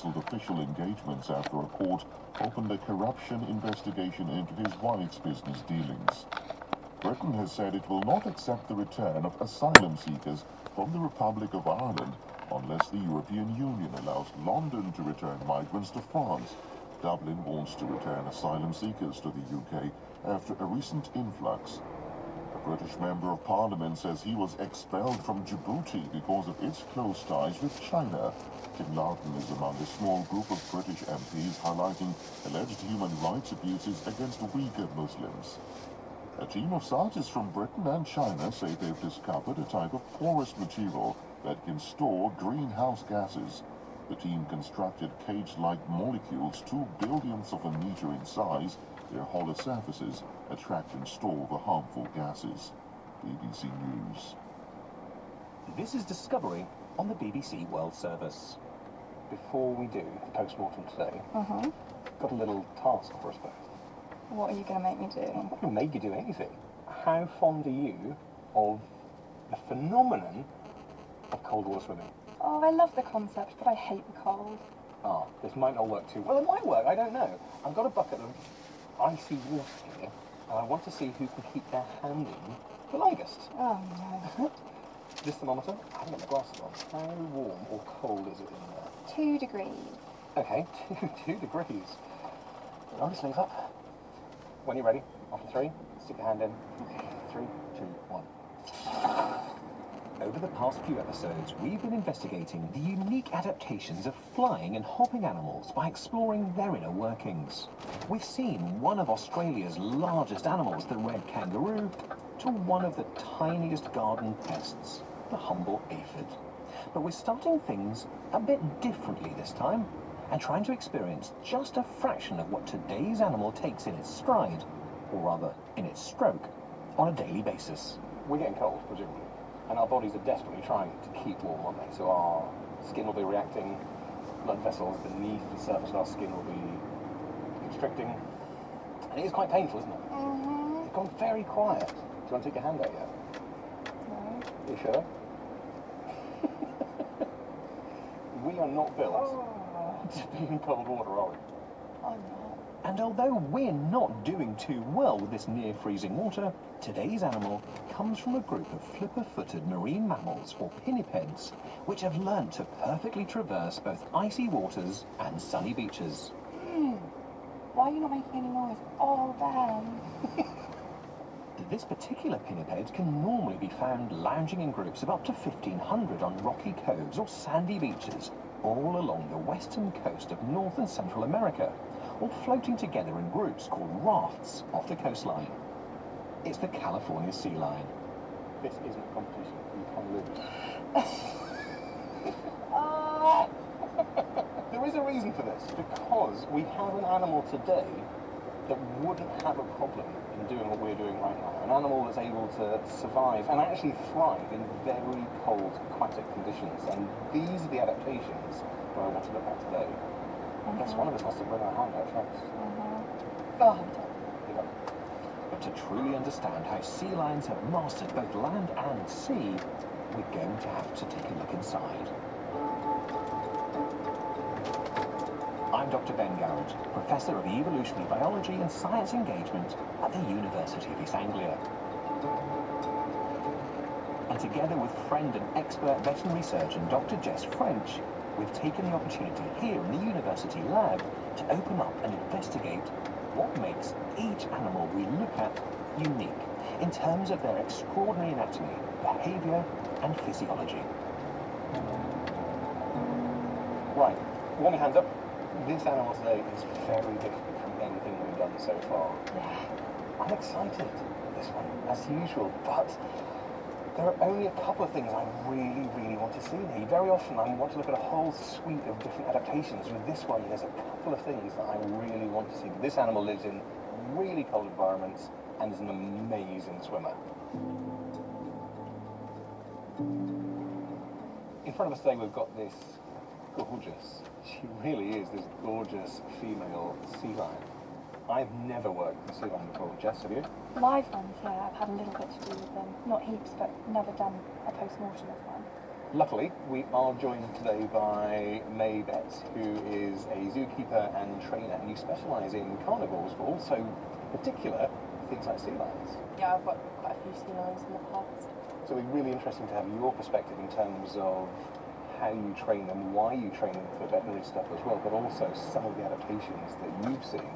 cancelled official engagements after a court opened a corruption investigation into his wife's business dealings. Britain has said it will not accept the return of asylum seekers from the Republic of Ireland unless the European Union allows London to return migrants to France. Dublin wants to return asylum seekers to the UK after a recent influx. A British Member of Parliament says he was expelled from Djibouti because of its close ties with China. Tim Loughton is among a small group of British MPs highlighting alleged human rights abuses against Uyghur Muslims. A team of scientists from Britain and China say they've discovered a type of porous material that can store greenhouse gases. The team constructed cage-like molecules 2 billionths of a meter in size. Their hollow surfaces attract and store the harmful gases. BBC News. This is Discovery on the BBC World Service. Before we do the post-mortem today, got a little task for us both. What are you going to make me do? I'm not going to make you do anything. How fond are you of the phenomenon of cold water swimming? Oh, I love the concept, but I hate the cold. Ah, this might not work too well. It might work, I don't know. I've got a bucket of icy water here, and I want to see who can keep their hand in the longest. Oh, no. This thermometer, I haven't got my glasses on. How warm or cold is it in there? 2 degrees. Okay, 2 degrees. Roll your sleeve up. When you're ready, after 3, stick your hand in. 3, 2, 1. Over the past few episodes, we've been investigating the unique adaptations of flying and hopping animals by exploring their inner workings. We've seen one of Australia's largest animals, the red kangaroo, to one of the tiniest garden pests, the humble aphid. But we're starting things a bit differently this time, and trying to experience just a fraction of what today's animal takes in its stride, or rather, in its stroke, on a daily basis. We're getting cold, presumably, and our bodies are desperately trying to keep warm, aren't they? So our skin will be reacting, blood vessels beneath the surface of our skin will be constricting, and it is quite painful, isn't it? It's gone very quiet. Do you want to take your hand out yet? No. You sure? We are not built to be in cold water, are we? I'm not. And although we're not doing too well with this near-freezing water, today's animal comes from a group of flipper-footed marine mammals, or pinnipeds, which have learnt to perfectly traverse both icy waters and sunny beaches. Why are you not making any noise? Oh, Ben. This particular pinniped can normally be found lounging in groups of up to 1,500 on rocky coves or sandy beaches, all along the western coast of North and Central America, or floating together in groups called rafts off the coastline. It's the California sea lion. This isn't a competition. You can lose. There is a reason for this, because we have an animal today that wouldn't have a problem in doing what we're doing right now. An animal that's able to survive and actually thrive in very cold aquatic conditions. And these are the adaptations that I want to look at today. I guess one of us has to bring our hand out first. Go on, Tom. But to truly understand how sea lions have mastered both land and sea, we're going to have to take a look inside. I'm Dr. Ben Garrett, Professor of Evolutionary Biology and Science Engagement at the University of East Anglia. And together with friend and expert veterinary surgeon Dr. Jess French, we've taken the opportunity here in the university lab to open up and investigate what makes each animal we look at unique in terms of their extraordinary anatomy, behaviour and physiology. Right, warm your hands up. This animal today is very different from anything we've done so far. Yeah. I'm excited, this one, as usual, but there are only a couple of things I really, really want to see here. Very often I want to look at a whole suite of different adaptations. With this one, there's a couple of things that I really want to see. This animal lives in really cold environments and is an amazing swimmer. In front of us today, we've got this gorgeous, she really is this gorgeous female sea lion. I've never worked with a sea lion before. Jess, have you? Live ones, yeah. I've had a little bit to do with them. Not heaps, but never done a post-mortem of one. Luckily, we are joined today by May Betts, who zookeeper and trainer, and you specialise in carnivores, but also particular things like sea lions. Yeah, I've worked with quite a few sea lions in the past. So it'd be really interesting to have your perspective in terms of how you train them, why you train them for veterinary stuff as well, but also some of the adaptations that you've seen.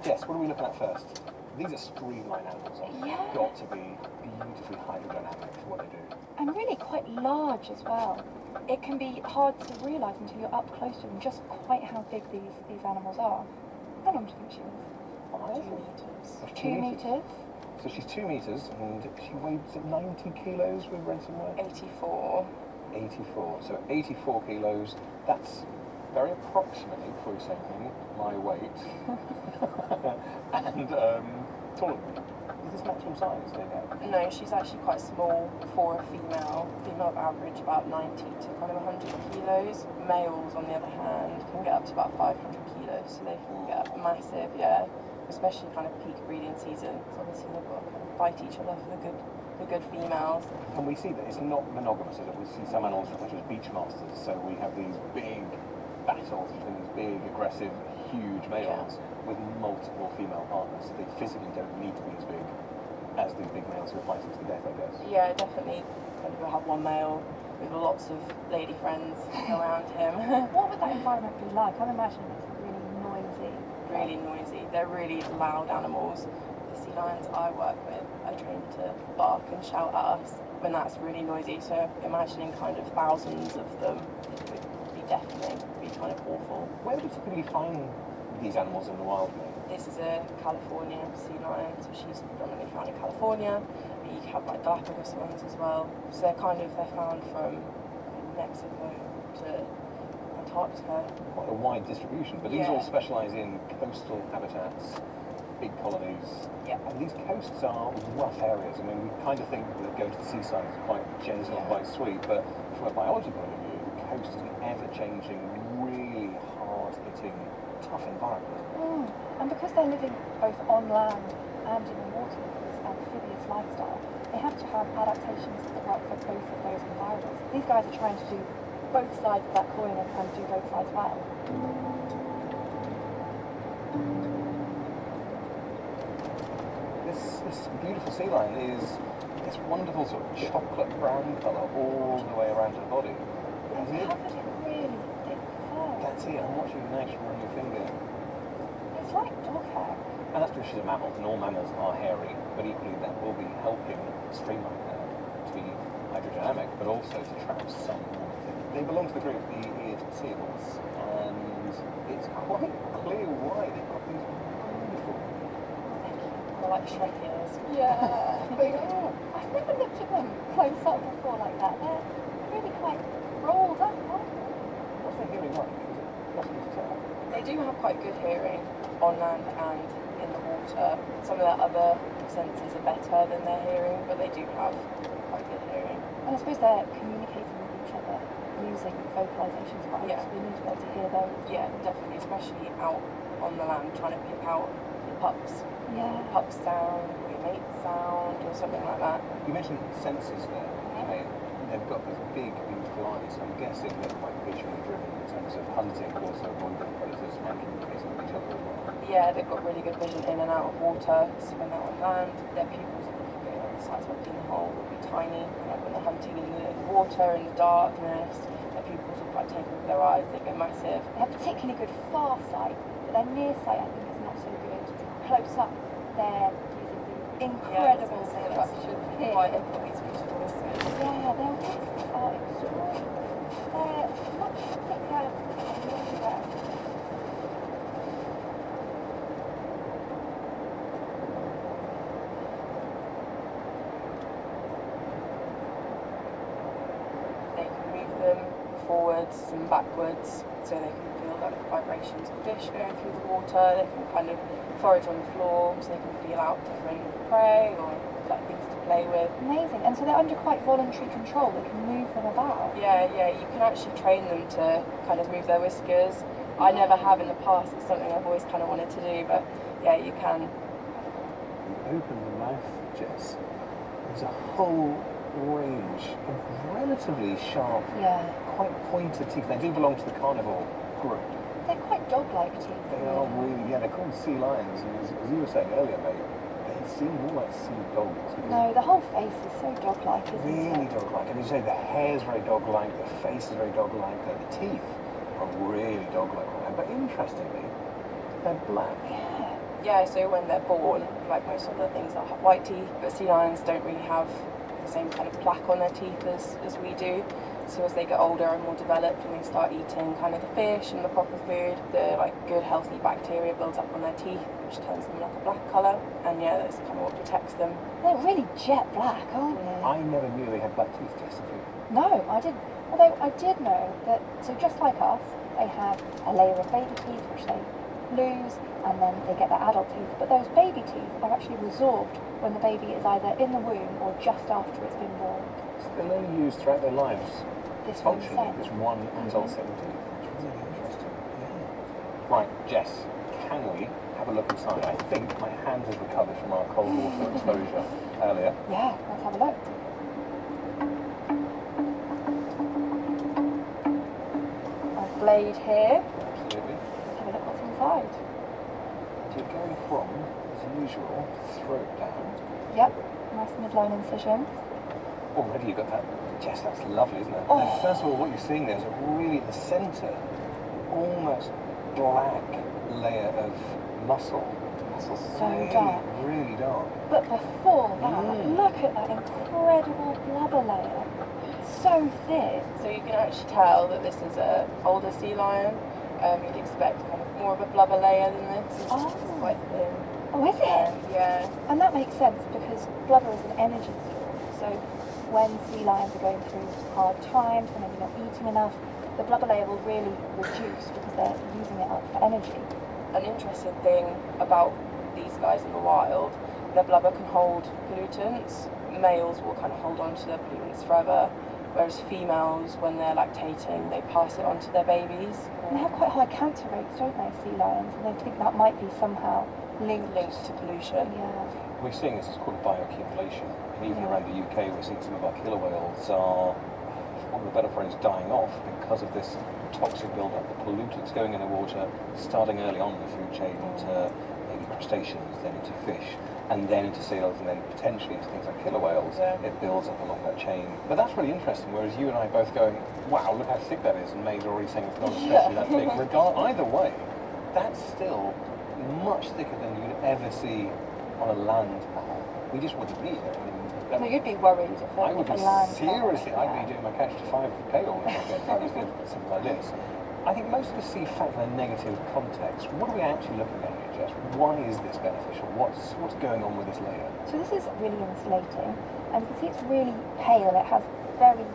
Jess, what are we looking at first? These are streamline animals. They've Yeah. got to be beautifully hydrodynamic for what they do. And really quite large as well. It can be hard to realise until you're up close to them just quite how big these animals are. How long do you think she was? 5 meters. That's 2 meters? So she's 2 meters and she weighs 90 kilos, we've read somewhere? 84. 84. So 84 kilos, that's very approximately, before you say anything, my weight. And taller than me. Is this maximum size they have? No, she's actually quite small for a female. Female average about 90 to kind of 100 kilos. Males, on the other hand, can get up to about 500 kilos, so they can get massive, yeah. Especially kind of peak breeding season. So obviously they've got to kind of fight each other for the good females. And we see that it's not monogamous, is it? We see some animals such as beach masters, so we have these big battles between these big, aggressive, huge males with multiple female partners. So they physically don't need to be as big as these big males who are fighting to the death, I guess. Yeah, definitely. Kind of have one male with lots of lady friends around him. What would that environment be like? I'm imagining it's really noisy. Really noisy. They're really loud animals. The sea lions I work with are trained to bark and shout at us when that's really noisy. So imagining kind of thousands of them would be deafening, would be kind of awful. Where do you typically find these animals in the wild, mate? This is a California sea lion, so she's predominantly found in California. But you have like Galapagos ones as well. So they're found from Mexico to Antarctica. Quite a wide distribution, but these Yeah. all specialise in coastal habitats, big colonies. Yeah. And these coasts are rough areas. I mean, we kind of think that going to the seaside is quite gentle and quite sweet, but from a biology point of view, the coast is an ever-changing, really hard-hitting, tough environment. And because they're living both on land and in the water with this amphibious lifestyle, they have to have adaptations that work for both of those environments. These guys are trying to do both sides of that coin and do both sides well. This beautiful sea lion is this wonderful sort of chocolate brown colour all the way around her body. And They're it, covered in really thick fur. that's it, I'm watching the nice on your finger. It's like dog hair. And that's because she's a mammal, and all mammals are hairy, but equally that will be helping streamline her to be hydrodynamic, but also to trap some warmth. They belong to the group, the eared seals, and it's quite clear why they've got these wonderful. They're like Shrek ears. Yeah. They are. I've never looked at them close up before like that. They're really quite rolled up, aren't they? What's their hearing like? Is it possible to tell? They do have quite good hearing on land and in the water. Some of their other senses are better than their hearing, but they do have quite good hearing. And I suppose they're communicating with each other using vocalizations quite Yeah. so we need to be able to hear those. Yeah, definitely, especially out on the land, trying to pick out the pups. Yeah. Pup sound, or your mate sound, or something like that. You mentioned sensors there, okay? They've got these big, beautiful eyes. I'm guessing they're quite visually driven in terms of hunting, but also avoiding predators and communicating with each other as well. Yeah, they've got really good vision in and out of water. So when they're on land, their pupils are looking at the size of a pinhole, will be tiny. Like when they're hunting in the water, in the darkness, their pupils will quite take over their eyes, they go massive. They have particularly good far sight, but their near sight I think is not so good. Close up, they're using these incredible structures here. Why they've got these beautiful whiskers. Yeah, their wings are extraordinary. They're much thicker and longer. They can move them forwards and backwards, so they can feel like the vibrations of fish going through the water. They can kind of forage on the floor, so they can feel out different prey or like things to play with. Amazing. And so they're under quite voluntary control. They can move them about. Yeah, you can actually train them to kind of move their whiskers. I never have in the past. It's something I've always kind of wanted to do, but yeah, you can. Open the mouth, Jess. There's a whole range of relatively sharp, Yeah. quite pointed teeth. They do belong to the carnivore group. They're quite dog-like teeth. They are really, yeah, they're called sea lions. And as you were saying earlier, mate, they seem more like sea dogs. because No, the whole face is so dog-like, isn't Really it? dog-like. And as you say, the hair's very dog-like, the face is very dog-like, the teeth are really dog-like. But interestingly, they're black. Yeah. Yeah, so when they're born, like most other things that have white teeth, but sea lions don't really have the same kind of plaque on their teeth as we do. So as they get older and more developed and they start eating kind of the fish and the proper food, the like good healthy bacteria builds up on their teeth, which turns them like a black colour. And yeah, that's kind of what protects them. They're really jet black, aren't they? I never knew they had black teeth, Jess. No, I didn't. Although I did know that, so just like us, they have a layer of baby teeth which they lose and then they get their adult teeth. But those baby teeth are actually resorbed when the baby is either in the womb or just after it's been born. So they're only used throughout their lives. This one Functionally, set. this one adult set of teeth. It's really interesting. Yeah. Right, Jess, can we have a look inside? I think my hand has recovered from our cold water exposure earlier. Yeah, let's have a look. A blade here. Absolutely. Let's have a look what's inside. So you're going from, as usual, throat down. Yep, nice midline incision. Already you've got that. Jess, that's lovely, isn't it? Oh. Now, first of all, what you're seeing there is a really, the centre, almost black layer of muscle. Muscle So really, dark. really dark. But before that, Mm. look at that incredible blubber layer. So thick. So you can actually tell that this is a older sea lion. You'd expect kind of more of a blubber layer than this. It's Oh. quite thin. Oh, is it? Yeah. And that makes sense because blubber is an energy source. So when sea lions are going through hard times and maybe not eating enough, the blubber layer will really reduce because they're using it up for energy. An interesting thing about these guys in the wild, their blubber can hold pollutants. Males will kind of hold on to their pollutants forever, whereas females, when they're lactating, they pass it on to their babies. And they have quite high cancer rates, don't they, sea lions? And they think that might be somehow linked. Linked to pollution. Yeah. We're seeing this, it's called bioaccumulation. And even Yeah. around the UK, we're seeing some of our killer whales are, for want of a better phrase, dying off because of this toxic buildup, the pollutants going in the water, starting early on in the food chain into maybe crustaceans, then into fish, and then into seals, and then potentially into things like killer whales. Yeah. It builds up along that chain. But that's really interesting, whereas you and I both going, wow, look how thick that is, and May's already saying it's not especially that thick. Either way, that's still much thicker than you'd ever see on a land mammal. We just wouldn't be here. So you'd be worried if I would a be land seriously, mammal, I'd be doing my catch to 5K all if I was doing something like this. I think most of us see fact in a negative context. What are we actually looking at here, Jess? Why is this beneficial? What's going on with this layer? So this is really insulating, and you can see it's really pale. It has very,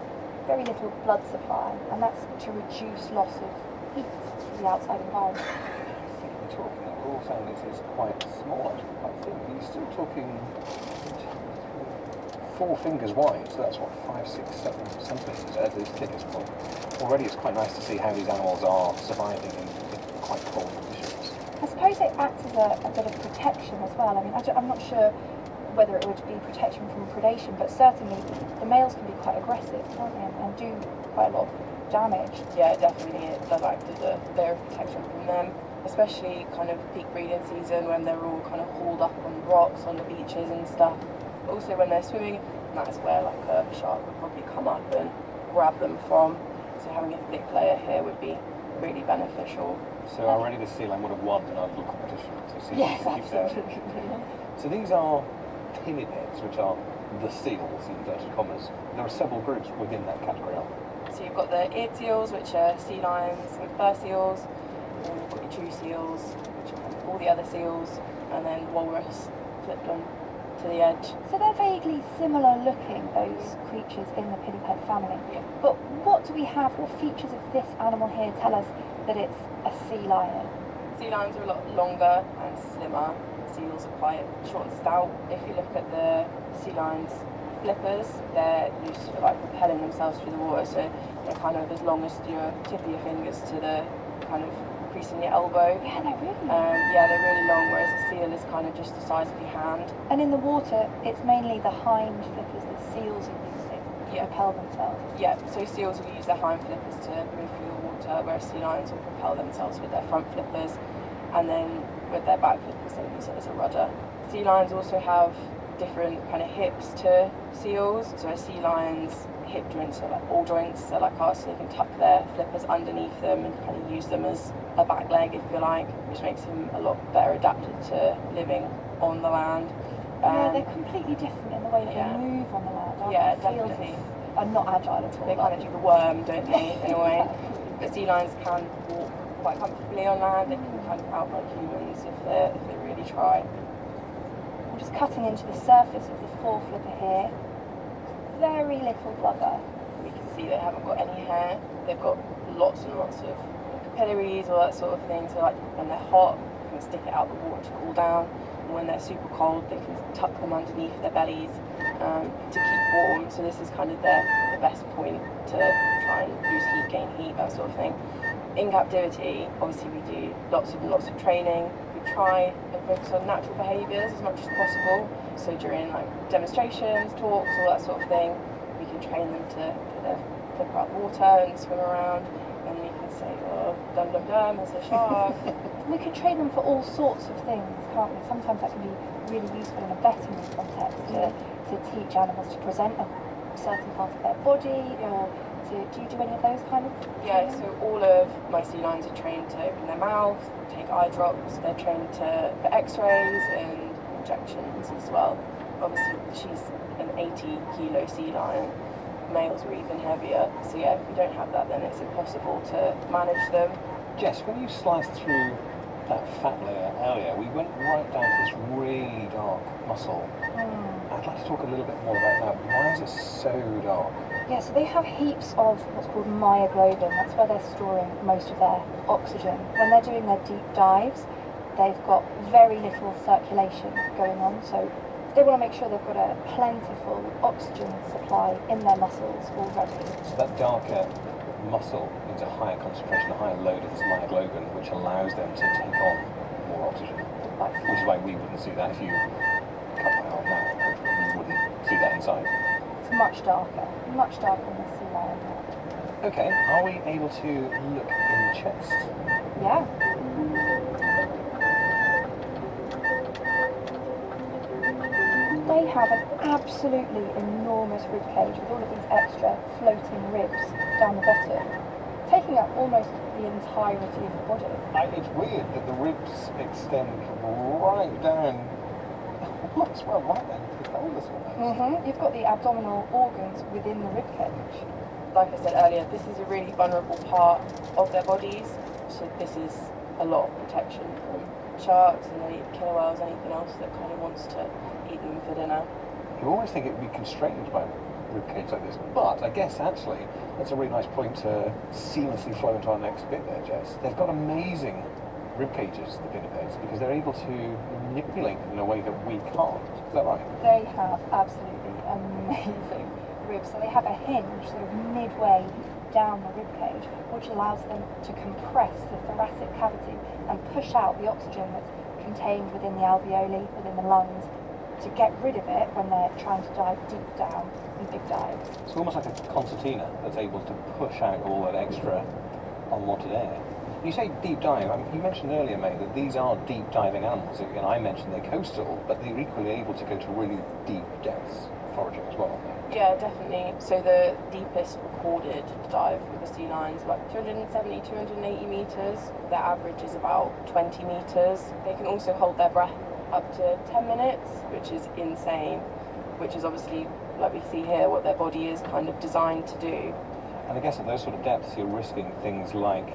very little blood supply, and that's to reduce loss of heat to the outside environment. I think we're talking, it all sounds this is quite small, actually, quite thin. But you're still talking 4 fingers wide, so that's what, 5, 6, 7 centimetres at its thickest point. Already it's quite nice to see how these animals are surviving in quite cold conditions. I suppose it acts as a bit of protection as well. I mean, I'm not sure whether it would be protection from predation, but certainly the males can be quite aggressive, can't they, and do quite a lot of damage. Yeah, definitely it does act as a layer of protection from them, especially kind of peak breeding season when they're all kind of hauled up on rocks on the beaches and stuff. But also when they're swimming, that's where like a shark would probably come up and grab them from. So having a thick layer here would be really beneficial. So already the sea lion would have won in our little competition. So see Yes, keep that. absolutely. So these are pinnipeds, which are the seals, in inverted commas. There are several groups within that category, aren't there? So you've got the eared seals, which are sea lions with fur seals, and then you've got your true seals, which are kind of all the other seals, and then walrus flipped on to the edge. So they're vaguely similar looking, those creatures in the pinniped family. Yeah. But what do we have, what features of this animal here tell us that it's a sea lion? Sea lions are a lot longer and slimmer. Seals are quite short and stout. If you look at the sea lions' flippers, they're used for like propelling themselves through the water, so they're kind of as long as your tip of your fingers to the kind of crease in your elbow. Yeah, they're really long. Yeah, they're really long, whereas a seal is kind of just the size of your hand. And in the water, it's mainly the hind flippers that seals are using. Yeah. propel themselves. Yeah, so seals will use their hind flippers to move through the water, whereas sea lions will propel themselves with their front flippers, and then with their back flippers they use it as a rudder. Sea lions also have different kind of hips to seals, so a sea lion's hip joints are like ball joints, so like ours, so they can tuck their flippers underneath them and kind of use them as a back leg, if you like, which makes them a lot better adapted to living on the land. Yeah, they're completely different in the way that Yeah. they move on the land. Aren't Yeah, they? Seals definitely. are not agile at all. They kind of do the worm, don't they, in a way. But sea lions can walk quite comfortably on land. They can kind of outrun humans if they really try. I'm just cutting into the surface of the foreflipper here. Very little blubber. We can see they haven't got any hair. They've got lots and lots of capillaries, all that sort of thing. So like when they're hot, they can stick it out the water to cool down. And when they're super cold, they can tuck them underneath their bellies to keep warm. So this is kind of the best point to try and lose heat, gain heat, that sort of thing. In captivity, obviously we do lots and lots of training. We try and focus on natural behaviours as much as possible. So during like demonstrations, talks, all that sort of thing, we can train them to put their flipper out the water and swim around, and we can say, oh, dum dum dum, there's a shark. We can train them for all sorts of things, can't we? Sometimes that can be really useful in a veterinary context to teach animals to present a certain part of their body, or do you do any of those kind of Yeah, training? so all of my sea lions are trained to open their mouth, take eye drops, they're trained for x-rays and injections as well. Obviously she's an 80-kilo sea lion, males are even heavier, so yeah, if we don't have that then it's impossible to manage them. Jess, when you sliced through that fat layer earlier, we went right down to this really dark muscle. I'd like to talk a little bit more about that. Why is it so dark? Yeah, so they have heaps of what's called myoglobin. That's where they're storing most of their oxygen. When they're doing their deep dives, they've got very little circulation going on, so they want to make sure they've got a plentiful oxygen supply in their muscles already. So that darker muscle needs a higher concentration, a higher load of this myoglobin, which allows them to take on more oxygen. Which is why we wouldn't see that if you cut my arm now. We wouldn't see that inside. It's much darker than the sea lion. Okay, are we able to look in the chest? Yeah. They have an absolutely enormous rib cage with all of these extra floating ribs down the bottom, taking up almost the entirety of the body. It's weird that the ribs extend right down, well, right down to the pelvis almost. You've got the abdominal organs within the rib cage. Like I said earlier, this is a really vulnerable part of their bodies, so this is a lot of protection from sharks and any killer whales, anything else that kind of wants to eat them for dinner. You always think it would be constrained by rib cage like this, but I guess actually that's a really nice point to seamlessly flow into our next bit there, Jess. They've got amazing rib cages, the pinnipeds, because they're able to manipulate them in a way that we can't. Is that right? They have absolutely amazing ribs. So they have a hinge sort of midway down the rib cage, which allows them to compress the thoracic cavity and push out the oxygen that's contained within the alveoli, within the lungs, to get rid of it when they're trying to dive deep down in big dives. It's almost like a concertina that's able to push out all that extra unwanted air. You say deep dive, you mentioned earlier, May, that these are deep diving animals, and I mentioned they're coastal, but they're equally able to go to really deep depths foraging as well. Yeah, definitely. So the deepest recorded dive with the sea lions is about 270, 280 metres. Their average is about 20 metres. They can also hold their breath up to 10 minutes, which is insane, which is obviously, like we see here, what their body is kind of designed to do. And I guess at those sort of depths, you're risking things like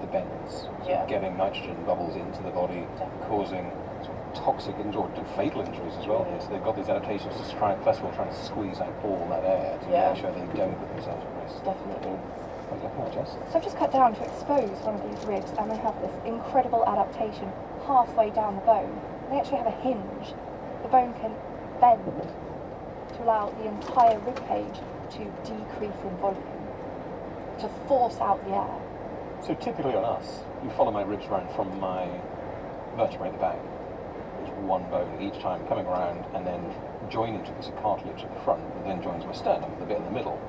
the bends, Yeah. getting nitrogen bubbles into the body, causing sort of toxic or fatal injuries as well. So they've got these adaptations to try, first of all, trying to squeeze out all that air to make sure they don't put themselves at risk. Definitely. What are you looking at, Jess? So I've just cut down to expose one of these ribs, and they have this incredible adaptation halfway down the bone. They actually have a hinge. The bone can bend to allow the entire rib cage to decrease in volume, to force out the air. So typically on us, you follow my ribs around from my vertebrae at the back. It's one bone each time, coming around and then joining to a piece of cartilage at the front that then joins my sternum, the bit in the middle.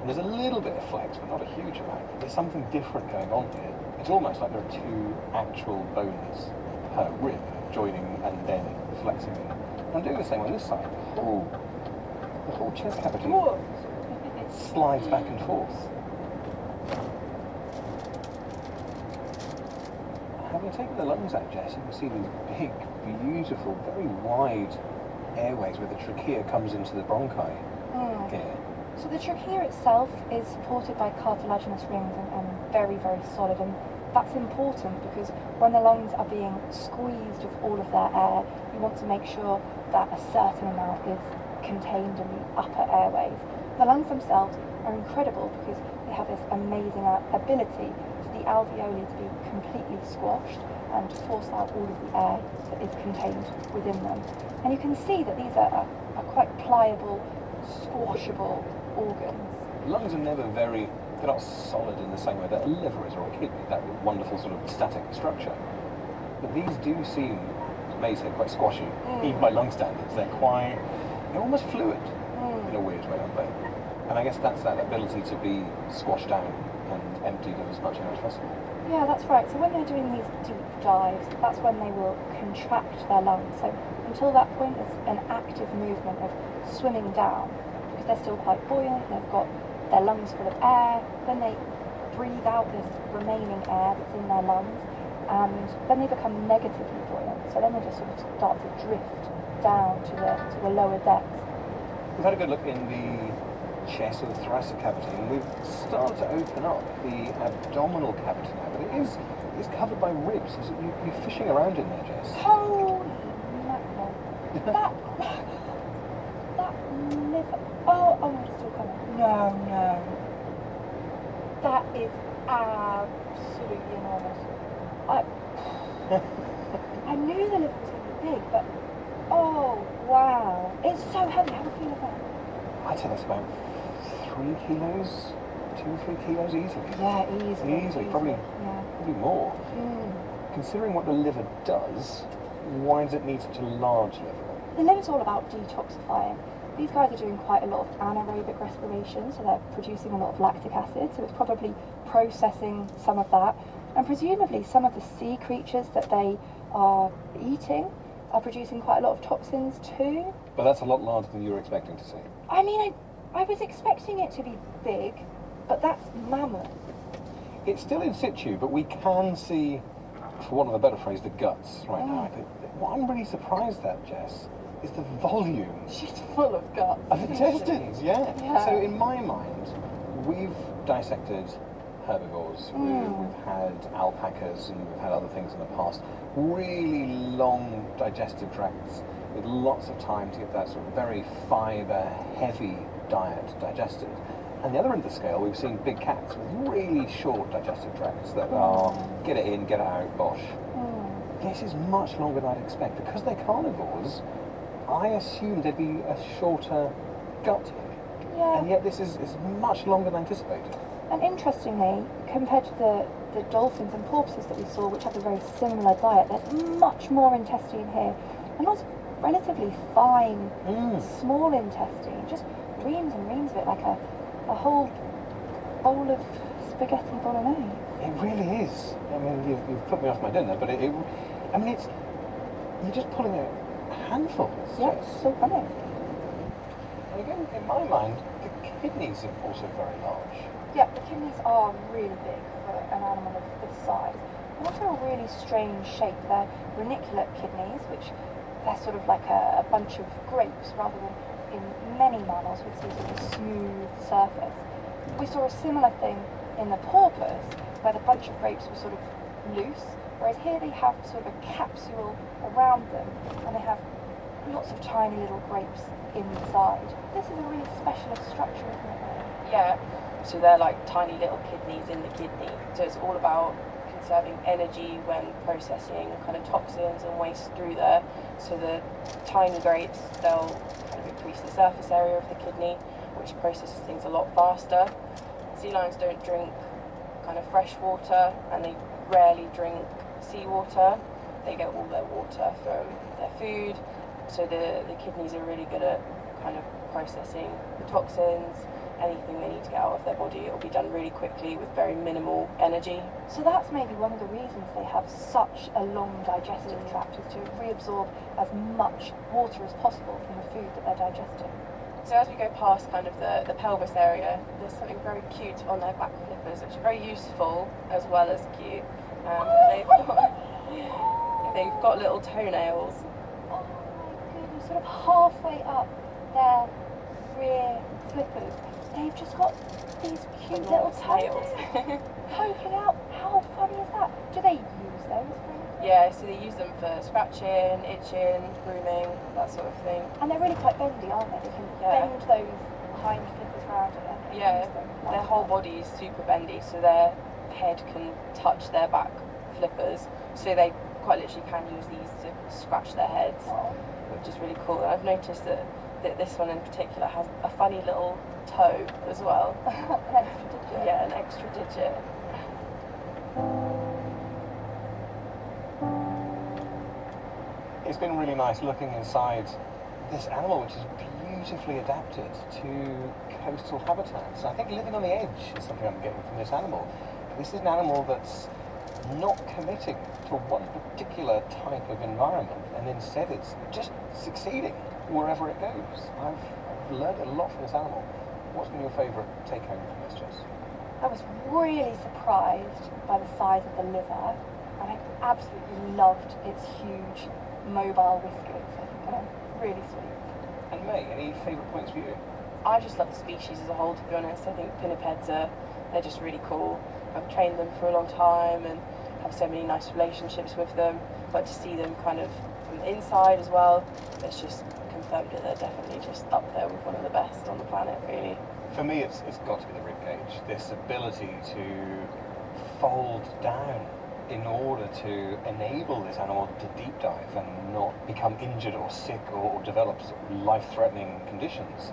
And there's a little bit of flex, but not a huge amount. There's something different going on here. It's almost like there are two actual bones per rib joining and then flexing. I'm doing the same on this side. The whole chest cavity slides back and forth. Having taken the lungs out, Jess, you can see these big, beautiful, very wide airways where the trachea comes into the bronchi here. So the trachea itself is supported by cartilaginous rings and very, very solid, and that's important because when the lungs are being squeezed of all of their air, you want to make sure that a certain amount is contained in the upper airways. The lungs themselves are incredible because they have this amazing ability for the alveoli to be completely squashed and to force out all of the air that is contained within them. And you can see that these are quite pliable, squashable organs. Lungs are never they're not solid in the same way that a liver is or a kidney, that wonderful sort of static structure. But these do seem, you may say, quite squashy, even by lung standards. They're almost fluid in a weird way, aren't they? And I guess that's that ability to be squashed down and emptied of as much air as possible. Yeah, that's right. So when they're doing these deep dives, that's when they will contract their lungs. So until that point, it's an active movement of swimming down because they're still quite buoyant. They've got their lungs full of air. Then they breathe out this remaining air that's in their lungs, and then they become negatively buoyant. So then they just sort of start to drift down to the lower depths. We've had a good look in the chest or the thoracic cavity, and we've started to open up the abdominal cavity now, but it's covered by ribs. So you're fishing around in there, Jess. Holy mackerel. That liver. Oh, it's still coming. No. That is absolutely enormous. I knew the liver was going to be big, but oh, wow. It's so heavy. Have a feel of that. I'd say that's about 3 kilos, 2 or 3 kilos easily. Yeah, easily. Probably more. Mm. Considering what the liver does, why does it need such a large liver? The liver's all about detoxifying. These guys are doing quite a lot of anaerobic respiration, so they're producing a lot of lactic acid, so it's probably processing some of that. And presumably some of the sea creatures that they are eating are producing quite a lot of toxins too. But that's a lot larger than you were expecting to see. I mean, I was expecting it to be big, but that's mammoth. It's still in situ, but we can see, for want of a better phrase, the guts right now. What I'm really surprised at, Jess, is the volume. She's full of guts. Of intestines, yeah. So in my mind, we've dissected herbivores, we've had alpacas, and we've had other things in the past. Really long digestive tracts with lots of time to get that sort of very fibre-heavy diet digested. And the other end of the scale, we've seen big cats with really short digestive tracts that are get it in, get it out, bosh. This is much longer than I'd expect. Because they're carnivores, I assumed there'd be a shorter gut here. Yeah. And yet this is much longer than anticipated. And interestingly, compared to the dolphins and porpoises that we saw, which have a very similar diet, there's much more intestine here. And also relatively fine, small intestine. Just reams and reams of it, like a whole bowl of spaghetti bolognese. It really is. I mean, you've put me off my dinner, but it's, you're just pulling out handfuls. Yeah, so funny. And again, in my mind, the kidneys are also very large. Yeah, the kidneys are really big for an animal of this size. And also a really strange shape. They're reniculate kidneys, which they're sort of like a bunch of grapes, rather than in many mammals we see sort of a smooth surface. We saw a similar thing in the porpoise, where the bunch of grapes was sort of loose, whereas here they have sort of a capsule around them, and they have lots of tiny little grapes inside. This is a really specialist structure, isn't it? Yeah, so they're like tiny little kidneys in the kidney. So it's all about conserving energy when processing kind of toxins and waste through there. So the tiny grapes, they'll kind of increase the surface area of the kidney, which processes things a lot faster. Sea lions don't drink kind of fresh water, and they rarely drink seawater. they get all their water from their food, so the kidneys are really good at kind of processing the toxins, anything they need to get out of their body. It'll be done really quickly with very minimal energy. So that's maybe one of the reasons they have such a long digestive tract, is to reabsorb as much water as possible from the food that they're digesting. So as we go past kind of the pelvis area, there's something very cute on their back flippers, which are very useful as well as cute. They've got little toenails. Oh my goodness, sort of halfway up their rear flippers, they've just got these cute little tails poking out. How funny is that? Do they use those for anything? Yeah, so they use them for scratching, itching, grooming, that sort of thing. And they're really quite bendy, aren't they? They can bend those hind flippers around and use them. Their whole body is super bendy, so their head can touch their back flippers, so they quite literally can use these to scratch their heads, which is really cool. And I've noticed that this one in particular has a funny little toe as well. An extra digit. Yeah, an extra digit. It's been really nice looking inside this animal, which is beautifully adapted to coastal habitats. I think living on the edge is something I'm getting from this animal. This is an animal that's not committing to one particular type of environment, and instead it's just succeeding wherever it goes. I've learned a lot from this animal. What's been your favourite take home from this, Jess? I was really surprised by the size of the liver, and I absolutely loved its huge mobile whiskers. I think they're really sweet. And May, any favourite points for you? I just love the species as a whole, to be honest. I think pinnipeds they're just really cool. I've trained them for a long time and have so many nice relationships with them. But to see them kind of from the inside as well, it's just confirmed that they're definitely just up there with one of the best on the planet, really. For me, it's got to be the ribcage. This ability to fold down in order to enable this animal to deep dive and not become injured or sick or develop life-threatening conditions.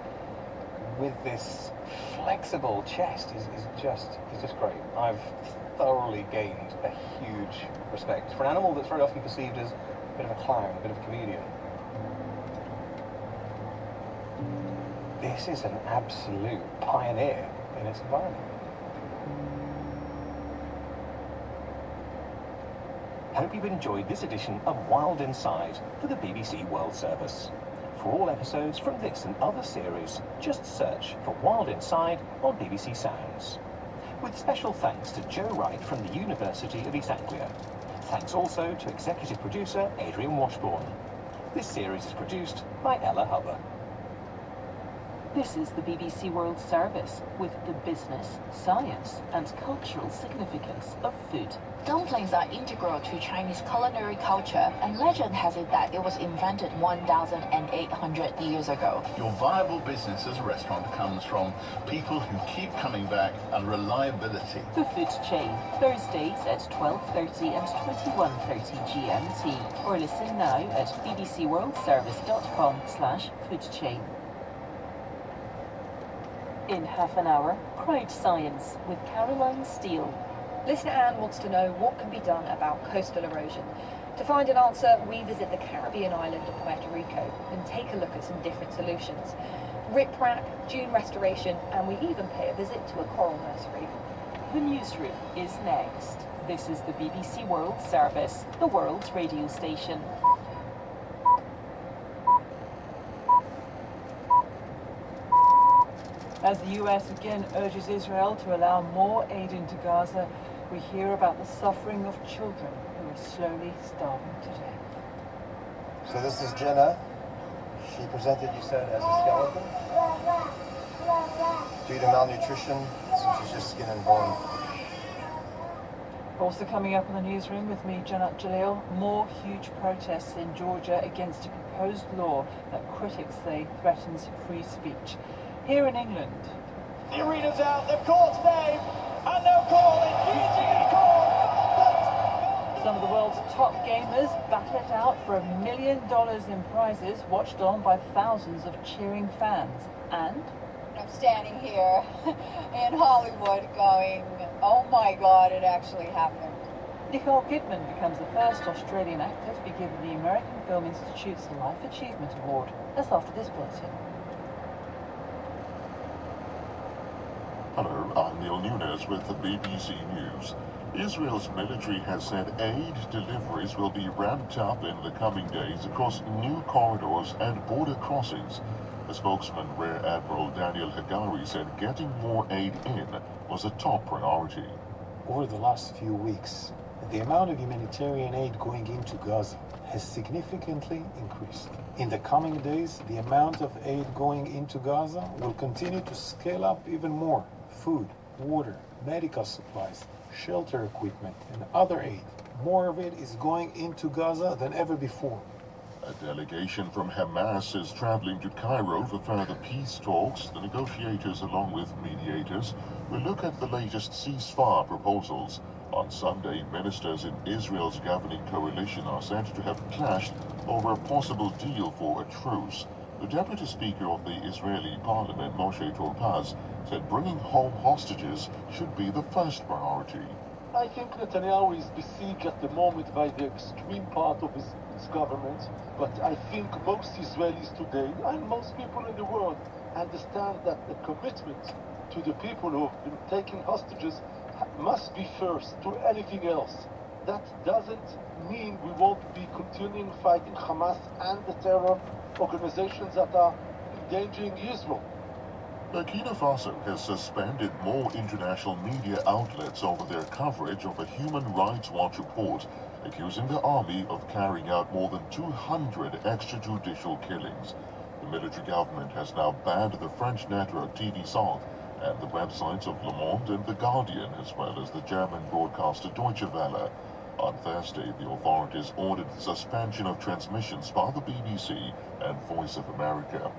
With this flexible chest is just great. I've thoroughly gained a huge respect for an animal that's very often perceived as a bit of a clown, a bit of a comedian. This is an absolute pioneer in its environment. Hope you've enjoyed this edition of Wild Inside for the BBC World Service. For all episodes from this and other series, just search for Wild Inside on BBC Sounds. With special thanks to Joe Wright from the University of East Anglia. Thanks also to executive producer Adrian Washbourne. This series is produced by Ella Hubber. This is the BBC World Service with the business, science and cultural significance of food. Dumplings are integral to Chinese culinary culture, and legend has it that it was invented 1,800 years ago. Your viable business as a restaurant comes from people who keep coming back and reliability. The Food Chain, Thursdays at 12:30 and 21:30 GMT, or listen now at bbcworldservice.com/foodchain. In half an hour, Crowd Science with Caroline Steele. Listener Anne wants to know what can be done about coastal erosion. To find an answer, we visit the Caribbean island of Puerto Rico and take a look at some different solutions. Riprap, dune restoration, and we even pay a visit to a coral nursery. The newsroom is next. This is the BBC World Service, the world's radio station. As the US again urges Israel to allow more aid into Gaza, we hear about the suffering of children who are slowly starving to death. So this is Jenna. She presented, you said, as a skeleton? Due to malnutrition, so she's just skin and bone. Also coming up in the newsroom with me, Janat Jalil, more huge protests in Georgia against a proposed law that critics say threatens free speech. Here in England, the arena's out, they've called Dave, and they'll call it, guillotine call. Some of the world's top gamers battle it out for $1 million in prizes, watched on by thousands of cheering fans. And I'm standing here in Hollywood going, oh my God, it actually happened. Nicole Kidman becomes the first Australian actor to be given the American Film Institute's Life Achievement Award. That's after this bulletin. Hello, I'm Neil Nunes with the BBC News. Israel's military has said aid deliveries will be ramped up in the coming days across new corridors and border crossings. The spokesman, Rear Admiral Daniel Hagari, said getting more aid in was a top priority. Over the last few weeks, the amount of humanitarian aid going into Gaza has significantly increased. In the coming days, the amount of aid going into Gaza will continue to scale up even more. Food, water, medical supplies, shelter equipment, and other aid. More of it is going into Gaza than ever before. A delegation from Hamas is traveling to Cairo for further peace talks. The negotiators, along with mediators, will look at the latest ceasefire proposals. On Sunday, ministers in Israel's governing coalition are said to have clashed over a possible deal for a truce. The deputy speaker of the Israeli parliament, Moshe Topaz, said bringing home hostages should be the first priority. I think Netanyahu is besieged at the moment by the extreme part of his government, but I think most Israelis today, and most people in the world, understand that the commitment to the people who have been taken hostages must be first to anything else. That doesn't mean we won't be continuing fighting Hamas and the terror organizations that are endangering Israel. Burkina Faso has suspended more international media outlets over their coverage of a Human Rights Watch report accusing the army of carrying out more than 200 extrajudicial killings. The military government has now banned the French network TV South and the websites of Le Monde and The Guardian, as well as the German broadcaster Deutsche Welle. On Thursday, the authorities ordered the suspension of transmissions by the BBC and Voice of America.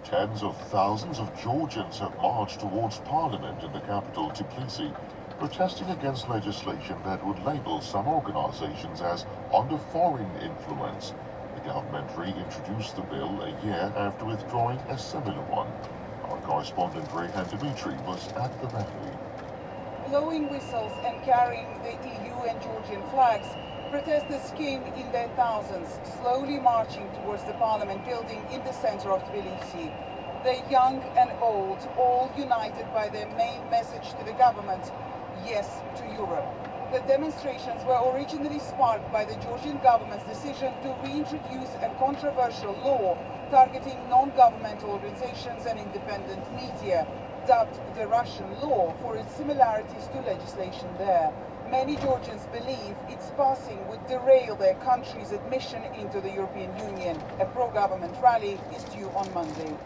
Tens of thousands of Georgians have marched towards Parliament in the capital, Tbilisi, protesting against legislation that would label some organizations as under foreign influence. The government reintroduced the bill a year after withdrawing a similar one. Our correspondent Rehan Dimitri was at the rally. Blowing whistles and carrying the EU and Georgian flags, protesters came in their thousands, slowly marching towards the parliament building in the center of Tbilisi. The young and old, all united by their main message to the government, yes to Europe. The demonstrations were originally sparked by the Georgian government's decision to reintroduce a controversial law targeting non-governmental organizations and independent media, dubbed the Russian law for its similarities to legislation there. Many Georgians believe its passing would derail their country's admission into the European Union. A pro-government rally is due on Monday.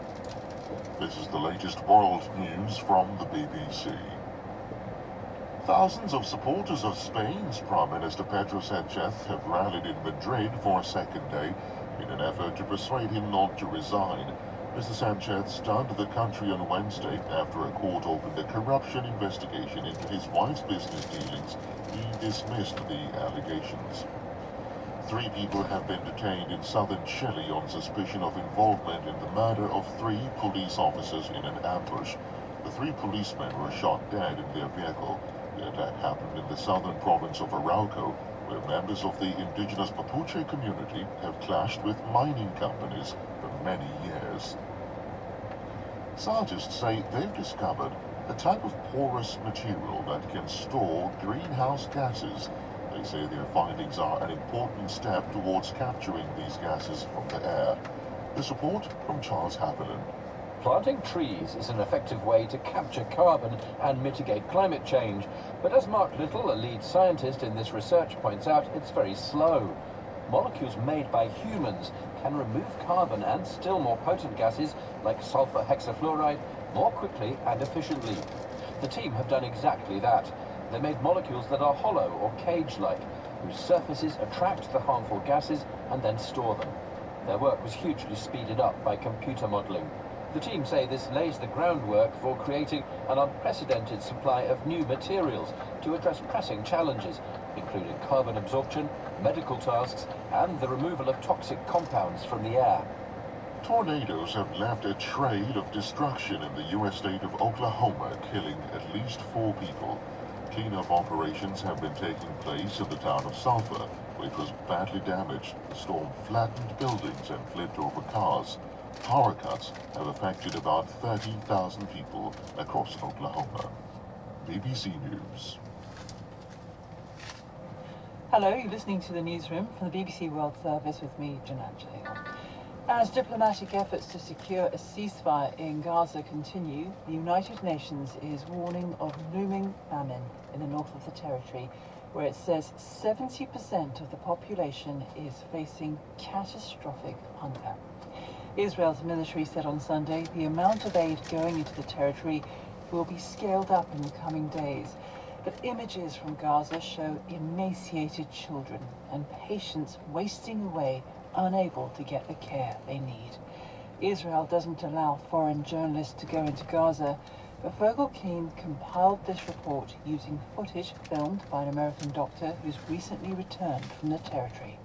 This is the latest world news from the BBC. Thousands of supporters of Spain's Prime Minister Pedro Sánchez have rallied in Madrid for a second day in an effort to persuade him not to resign. Mr. Sánchez stunned the country on Wednesday after a court opened a corruption investigation into his wife's business dealings. He dismissed the allegations. 3 people have been detained in southern Chile on suspicion of involvement in the murder of 3 police officers in an ambush. The 3 policemen were shot dead in their vehicle. The attack happened in the southern province of Arauco, where members of the indigenous Mapuche community have clashed with mining companies for many years. Scientists say they've discovered a type of porous material that can store greenhouse gases. They say their findings are an important step towards capturing these gases from the air. This report from Charles Haviland. Planting trees is an effective way to capture carbon and mitigate climate change. But as Mark Little, a lead scientist in this research, points out, it's very slow. Molecules made by humans can remove carbon and still more potent gases like sulfur hexafluoride more quickly and efficiently. The team have done exactly that. They made molecules that are hollow or cage-like, whose surfaces attract the harmful gases and then store them. Their work was hugely speeded up by computer modeling. The team say this lays the groundwork for creating an unprecedented supply of new materials to address pressing challenges, including carbon absorption, medical tasks, and the removal of toxic compounds from the air. Tornadoes have left a trail of destruction in the U.S. state of Oklahoma, killing at least 4 people. Cleanup operations have been taking place in the town of Sulphur, which was badly damaged. The storm flattened buildings and flipped over cars. Power cuts have affected about 30,000 people across Oklahoma. BBC News. Hello, you're listening to the newsroom from the BBC World Service with me, Jeanette Jalil. As diplomatic efforts to secure a ceasefire in Gaza continue, the United Nations is warning of looming famine in the north of the territory, where it says 70% of the population is facing catastrophic hunger. Israel's military said on Sunday the amount of aid going into the territory will be scaled up in the coming days. But images from Gaza show emaciated children and patients wasting away, unable to get the care they need. Israel doesn't allow foreign journalists to go into Gaza, but Vogel Keen compiled this report using footage filmed by an American doctor who's recently returned from the territory.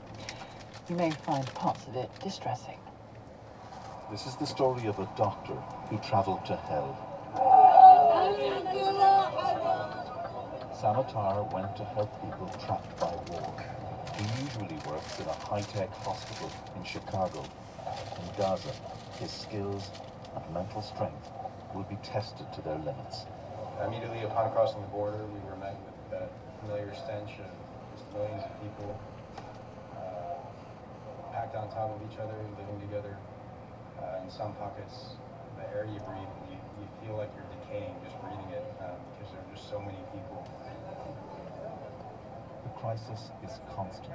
You may find parts of it distressing. This is the story of a doctor who traveled to hell. Samatar went to help people trapped by war. He usually works in a high-tech hospital in Chicago. In Gaza, his skills and mental strength will be tested to their limits. Immediately upon crossing the border, we were met with that familiar stench of just millions of people packed on top of each other, living together. In some pockets, the air you breathe, you feel like you're decaying just breathing it because there are just so many people. The crisis is constant.